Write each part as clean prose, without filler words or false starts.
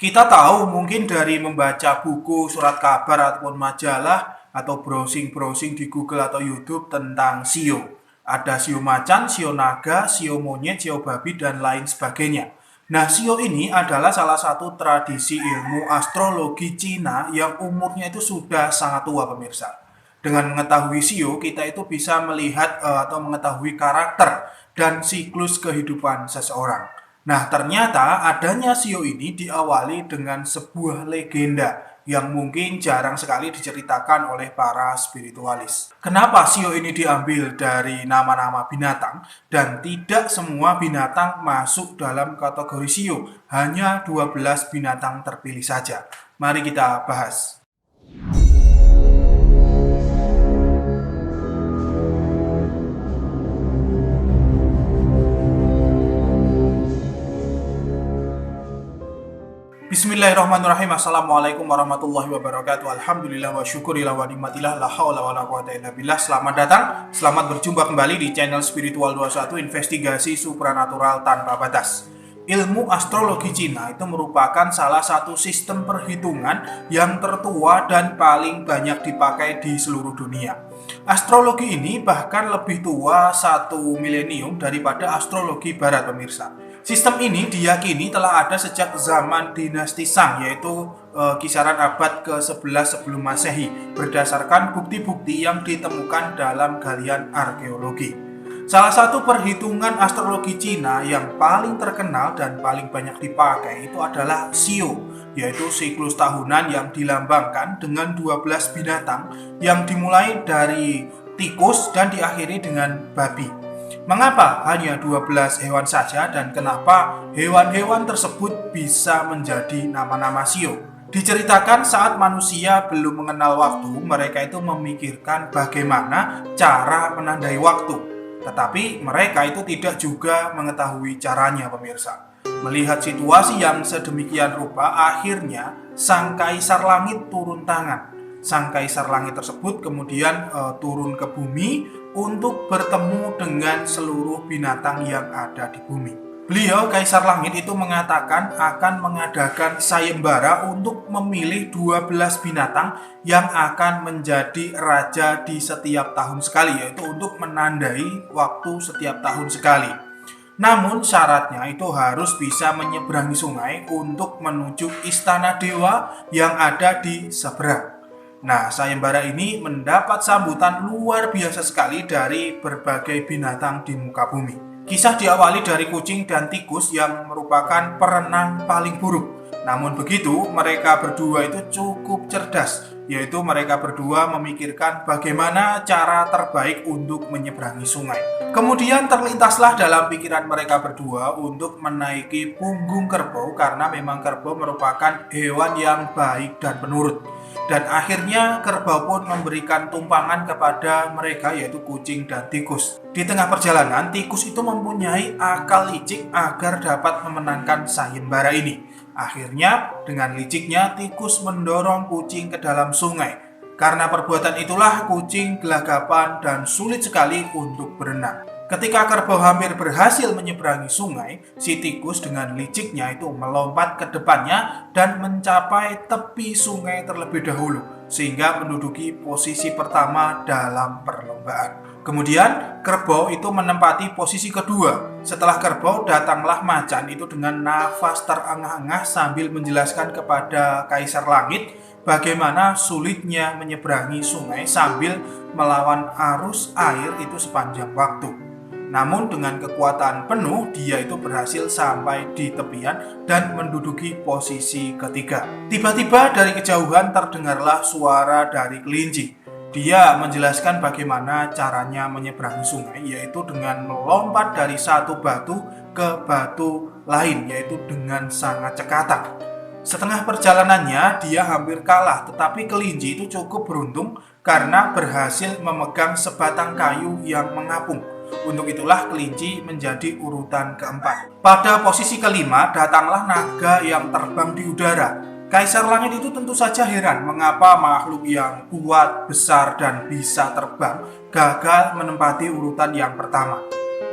Kita tahu mungkin dari membaca buku, surat kabar, ataupun majalah, atau browsing-browsing di Google atau YouTube tentang shio. Ada shio macan, shio naga, shio monyet, shio babi, dan lain sebagainya. Nah, shio ini adalah salah satu tradisi ilmu astrologi Cina yang umurnya itu sudah sangat tua, pemirsa. Dengan mengetahui shio, kita itu bisa melihat atau mengetahui karakter dan siklus kehidupan seseorang. Nah, ternyata adanya shio ini diawali dengan sebuah legenda yang mungkin jarang sekali diceritakan oleh para spiritualis. Kenapa shio ini diambil dari nama-nama binatang dan tidak semua binatang masuk dalam kategori shio, hanya 12 binatang terpilih saja. Mari kita bahas. Bismillahirrahmanirrahim. Assalamualaikum warahmatullahi wabarakatuh. Alhamdulillah wa syukurillah wa nikmatillah la haula wa la quwata illa billah. Selamat datang, selamat berjumpa kembali di channel Spiritual 21, investigasi supranatural tanpa batas. Ilmu astrologi Cina itu merupakan salah satu sistem perhitungan yang tertua dan paling banyak dipakai di seluruh dunia. Astrologi ini bahkan lebih tua 1 milenium daripada astrologi barat, pemirsa. Sistem ini diyakini telah ada sejak zaman dinasti Shang, yaitu kisaran abad ke-11 sebelum Masehi, berdasarkan bukti-bukti yang ditemukan dalam galian arkeologi. Salah satu perhitungan astrologi Cina yang paling terkenal dan paling banyak dipakai itu adalah shio, yaitu siklus tahunan yang dilambangkan dengan 12 binatang yang dimulai dari tikus dan diakhiri dengan babi. Mengapa hanya 12 hewan saja dan kenapa hewan-hewan tersebut bisa menjadi nama-nama shio? Diceritakan saat manusia belum mengenal waktu, mereka itu memikirkan bagaimana cara menandai waktu. Tetapi mereka itu tidak juga mengetahui caranya, pemirsa. Melihat situasi yang sedemikian rupa, akhirnya sang kaisar langit turun tangan. Sang kaisar langit tersebut kemudian turun ke bumi untuk bertemu dengan seluruh binatang yang ada di bumi. Beliau, Kaisar Langit, itu mengatakan akan mengadakan sayembara untuk memilih 12 binatang yang akan menjadi raja di setiap tahun sekali, yaitu untuk menandai waktu setiap tahun sekali. Namun syaratnya itu harus bisa menyeberangi sungai untuk menuju istana dewa yang ada di seberang. Nah, sayembara ini mendapat sambutan luar biasa sekali dari berbagai binatang di muka bumi. Kisah diawali dari kucing dan tikus yang merupakan perenang paling buruk. Namun begitu, mereka berdua itu cukup cerdas, yaitu mereka berdua memikirkan bagaimana cara terbaik untuk menyeberangi sungai. Kemudian terlintaslah dalam pikiran mereka berdua untuk menaiki punggung kerbau karena memang kerbau merupakan hewan yang baik dan penurut. Dan akhirnya kerbau pun memberikan tumpangan kepada mereka, yaitu kucing dan tikus. Di tengah perjalanan, tikus itu mempunyai akal licik agar dapat memenangkan sayembara ini. Akhirnya dengan liciknya tikus mendorong kucing ke dalam sungai. Karena perbuatan itulah kucing gelagapan dan sulit sekali untuk berenang. Ketika kerbau hampir berhasil menyeberangi sungai, si tikus dengan liciknya itu melompat ke depannya dan mencapai tepi sungai terlebih dahulu, sehingga menduduki posisi pertama dalam perlombaan. Kemudian kerbau itu menempati posisi kedua. Setelah kerbau, datanglah macan itu dengan nafas terengah-engah sambil menjelaskan kepada Kaisar Langit bagaimana sulitnya menyeberangi sungai sambil melawan arus air itu sepanjang waktu. Namun dengan kekuatan penuh, dia itu berhasil sampai di tepian dan menduduki posisi ketiga. Tiba-tiba dari kejauhan terdengarlah suara dari kelinci. Dia menjelaskan bagaimana caranya menyeberangi sungai, yaitu dengan melompat dari satu batu ke batu lain, yaitu dengan sangat cekatan. Setengah perjalanannya dia hampir kalah, tetapi kelinci itu cukup beruntung karena berhasil memegang sebatang kayu yang mengapung. Untuk itulah kelinci menjadi urutan keempat. Pada posisi kelima datanglah naga yang terbang di udara. Kaisar Langit itu tentu saja heran mengapa makhluk yang kuat, besar, dan bisa terbang gagal menempati urutan yang pertama.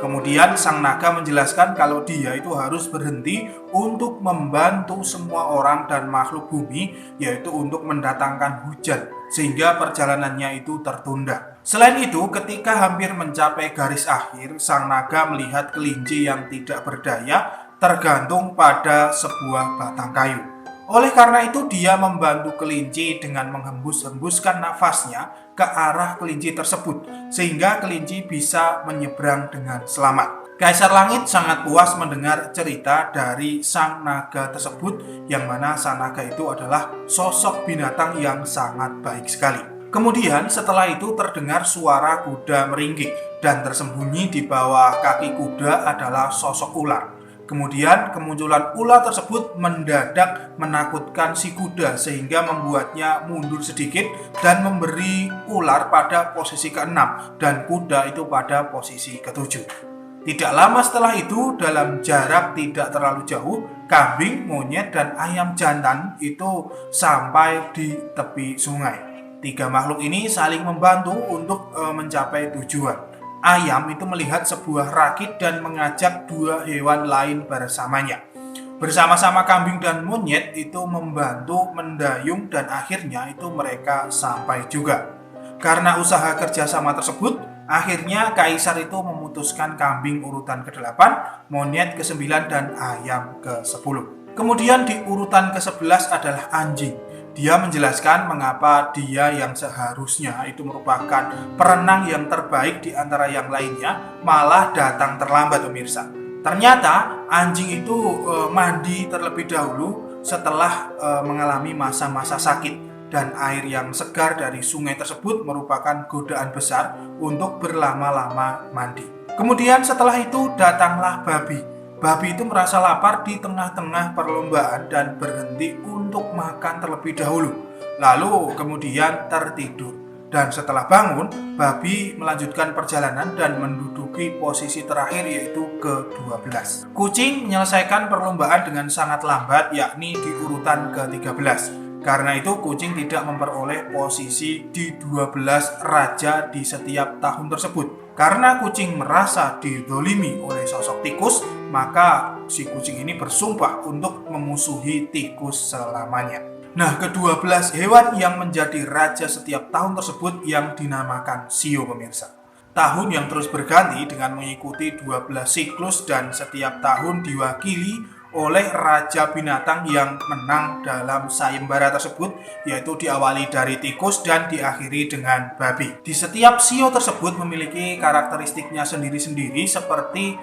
Kemudian sang naga menjelaskan kalau dia itu harus berhenti untuk membantu semua orang dan makhluk bumi, yaitu untuk mendatangkan hujan, sehingga perjalanannya itu tertunda. Selain itu, ketika hampir mencapai garis akhir, sang naga melihat kelinci yang tidak berdaya tergantung pada sebuah batang kayu. Oleh karena itu, dia membantu kelinci dengan menghembus-hembuskan nafasnya ke arah kelinci tersebut, sehingga kelinci bisa menyeberang dengan selamat. Kaisar Langit sangat puas mendengar cerita dari sang naga tersebut, yang mana sang naga itu adalah sosok binatang yang sangat baik sekali. Kemudian setelah itu terdengar suara kuda meringkik, dan tersembunyi di bawah kaki kuda adalah sosok ular. Kemudian kemunculan ular tersebut mendadak menakutkan si kuda sehingga membuatnya mundur sedikit dan memberi ular pada posisi ke-6 dan kuda itu pada posisi ke-7. Tidak lama setelah itu, dalam jarak tidak terlalu jauh, kambing, monyet, dan ayam jantan itu sampai di tepi sungai. 3 makhluk ini saling membantu untuk mencapai tujuan. Ayam itu melihat sebuah rakit dan mengajak 2 hewan lain bersamanya. Bersama-sama kambing dan monyet itu membantu mendayung dan akhirnya itu mereka sampai juga. Karena usaha kerjasama tersebut, akhirnya kaisar itu memutuskan kambing urutan ke-8, monyet ke-9, dan ayam ke-10. Kemudian di urutan ke-11 adalah anjing. Dia menjelaskan mengapa dia yang seharusnya itu merupakan perenang yang terbaik di antara yang lainnya malah datang terlambat, pemirsa. Ternyata anjing itu mandi terlebih dahulu setelah mengalami masa-masa sakit, dan air yang segar dari sungai tersebut merupakan godaan besar untuk berlama-lama mandi. Kemudian setelah itu datanglah babi. Babi itu merasa lapar di tengah-tengah perlombaan dan berhenti untuk makan terlebih dahulu. Lalu kemudian tertidur. Dan setelah bangun, babi melanjutkan perjalanan dan menduduki posisi terakhir yaitu ke-12. Kucing menyelesaikan perlombaan dengan sangat lambat, yakni di urutan ke-13. Karena itu kucing tidak memperoleh posisi di 12 raja di setiap tahun tersebut. Karena kucing merasa didolimi oleh sosok tikus, maka si kucing ini bersumpah untuk memusuhi tikus selamanya. Nah, ke-12 hewan yang menjadi raja setiap tahun tersebut yang dinamakan shio, pemirsa. Tahun yang terus berganti dengan mengikuti 12 siklus dan setiap tahun diwakili oleh raja binatang yang menang dalam sayembara tersebut, yaitu diawali dari tikus dan diakhiri dengan babi. Di setiap shio tersebut memiliki karakteristiknya sendiri-sendiri seperti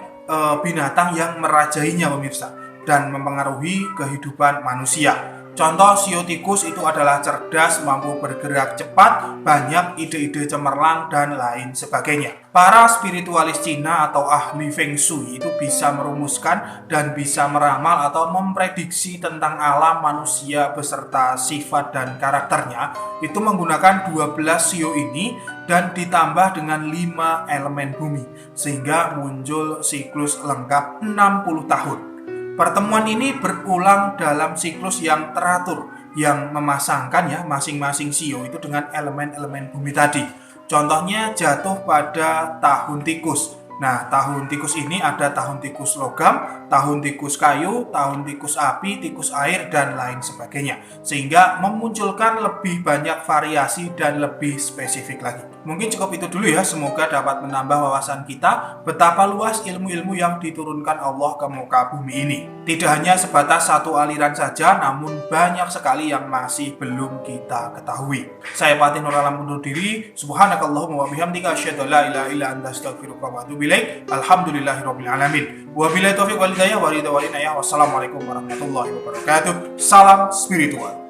binatang yang merajainya, pemirsa, dan mempengaruhi kehidupan manusia. Contoh shio tikus itu adalah cerdas, mampu bergerak cepat, banyak ide-ide cemerlang, dan lain sebagainya. Para spiritualis Cina atau ahli Feng Shui itu bisa merumuskan dan bisa meramal atau memprediksi tentang alam manusia beserta sifat dan karakternya itu menggunakan 12 shio ini dan ditambah dengan 5 elemen bumi, sehingga muncul siklus lengkap 60 tahun. Pertemuan ini berulang dalam siklus yang teratur, yang memasangkan ya masing-masing shio itu dengan elemen-elemen bumi tadi. Contohnya jatuh pada tahun tikus. Nah, tahun tikus ini ada tahun tikus logam, tahun tikus kayu, tahun tikus api, tikus air, dan lain sebagainya. Sehingga memunculkan lebih banyak variasi dan lebih spesifik lagi. Mungkin cukup itu dulu ya, semoga dapat menambah wawasan kita betapa luas ilmu-ilmu yang diturunkan Allah ke muka bumi ini. Tidak hanya sebatas satu aliran saja, namun banyak sekali yang masih belum kita ketahui. Saya Fatih Nur Alam undur diri. Subhanakallahumma wa bihamdika asyhadu an la ilaha illa anta astaghfiruka wa atubu ilaik. Alhamdulillahirabbil alamin. Wabillahi taufiq wal hidayah wa ridha wal inayah. Wassalamualaikum warahmatullahi wabarakatuh. Salam spiritual.